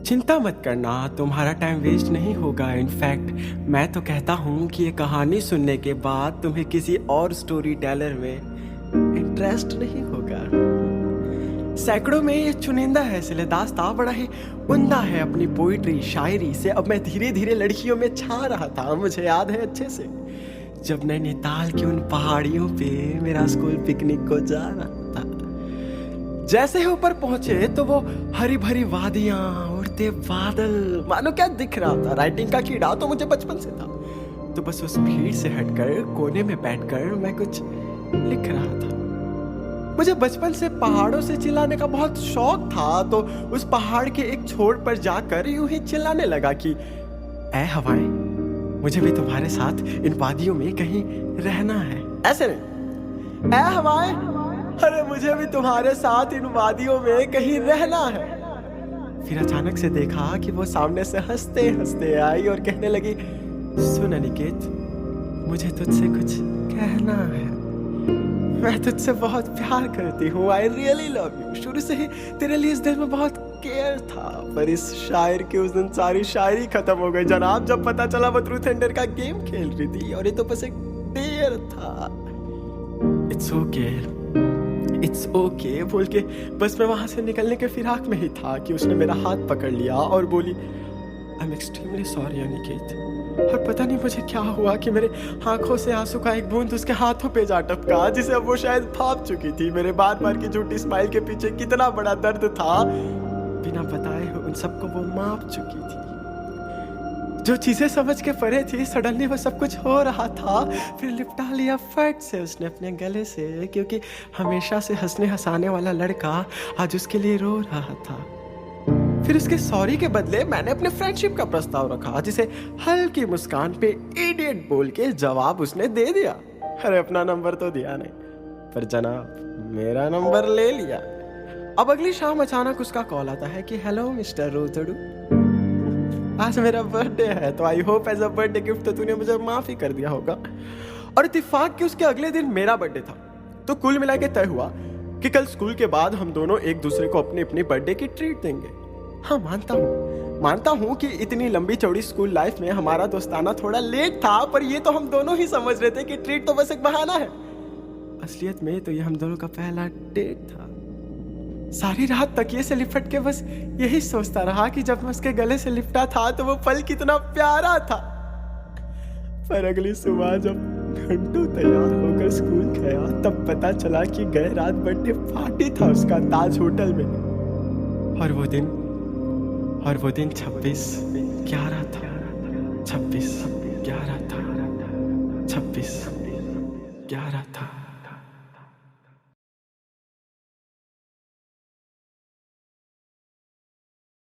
चिंता मत करना, तुम्हारा टाइम वेस्ट नहीं होगा। इनफैक्ट मैं तो कहता हूँ कि ये कहानी सुनने के बाद तुम्हें किसी और स्टोरी टेलर में इंटरेस्ट नहीं होगा। सैकड़ों में ये चुनिंदा है, इसलिए दास्तां बड़ा ही उम्दा है अपनी पोइट्री शायरी से। अब मैं धीरे धीरे लड़कियों में छा रहा था। मुझे याद है अच्छे से, जब नैनीताल की उन पहाड़ियों पे मेरा स्कूल पिकनिक को जा रहा था। जैसे ही ऊपर पहुंचे तो वो हरी भरी वादियां, उड़ते बादल, मानो क्या दिख रहा था। राइटिंग का कीड़ा तो मुझे बचपन से था, तो बस उस भीड़ से हटकर कोने में बैठकर मैं कुछ लिख रहा था। मुझे बचपन से पहाड़ों से चिल्लाने का बहुत शौक था, तो उस पहाड़ के एक छोर पर जाकर यूं ही चिल्लाने लगा कि ऐ हवाएं, मुझे भी तुम्हारे साथ इन वादियों में कहीं रहना है। ऐसे नहीं, ऐ हवाएं, अरे मुझे भी तुम्हारे साथ इन वादियों में कहीं रहना है। फिर अचानक से देखा कि वो सामने से हंसते हंसते आई और कहने लगी, सुन अनिकेत, मुझे तुझसे कुछ कहना है। मैं तुझसे बहुत प्यार करती हूँ, आई रियली लव यू। शुरू से ही तेरे लिए इस दिल में बहुत केयर था, पर इस शायर की उस दिन सारी शायरी खत्म हो गई जनाब, जब पता चला वो ट्रूथ एंड डेयर का गेम खेल रही थी और ये तो बस एक डेयर था। इट्स ओके, इट्स ओके बोल के बस मैं वहां से निकलने के फिराक में ही था कि उसने मेरा हाथ पकड़ लिया और बोली, I am extremely sorry Aniket. और पता नहीं मुझे क्या हुआ कि मेरे आंखों से आंसू का एक बूंद उसके हाथों पे जा टपका, जिसे अब वो शायद भाप चुकी थी। मेरे बार बार की झूठी स्माइल के पीछे कितना बड़ा दर्द था, बिना बताए उन सबको वो माप चुकी थी। जो चीजें समझ के परे थी, सडनली वो सब कुछ हो रहा था। फिर लिपटा लिया फट से उसने अपने गले से, क्योंकि हमेशा से हंसने हंसाने वाला लड़का आज उसके लिए रो रहा था। फिर उसके सॉरी के बदले मैंने अपने फ्रेंडशिप का प्रस्ताव रखा, जिसे हल्की मुस्कान पे इडियट बोल के जवाब उसने दे दिया। अरे अपना नंबर तो दिया नहीं, पर जनाब मेरा नंबर ले लिया। अब अगली शाम अचानक उसका कॉल आता है कि हेलो मिस्टर रोतड़ू, आज मेरा बर्थडे है, तो I hope as a birthday gift तो तूने मुझे माफ ही कर दिया होगा। और इत्तेफाक कि उसके अगले दिन मेरा बर्थडे था, तो कुल मिला के तय हुआ कि कल स्कूल के बाद हम दोनों एक दूसरे को अपनी अपनी बर्थडे की ट्रीट देंगे। हाँ, मानता हूँ कि इतनी लंबी चौड़ी स्कूल लाइफ में हमारा दोस्ताना थोड़ा लेट था, पर ये तो हम दोनों ही समझ रहे थे कि ट्रीट तो बस एक बहाना है। असलियत में तो ये हम दोनों का पहला डेट था। सारी रात तकिए से लिपट के बस यही सोचता रहा कि जब मैं उसके गले से लिपटा था तो वो पल कितना प्यारा था। पर अगली सुबह जब घंटों तैयार होकर स्कूल गया, तब पता चला कि गए रात बर्थडे पार्टी था उसका ताज होटल में। और वो दिन 26/11 था। 26/11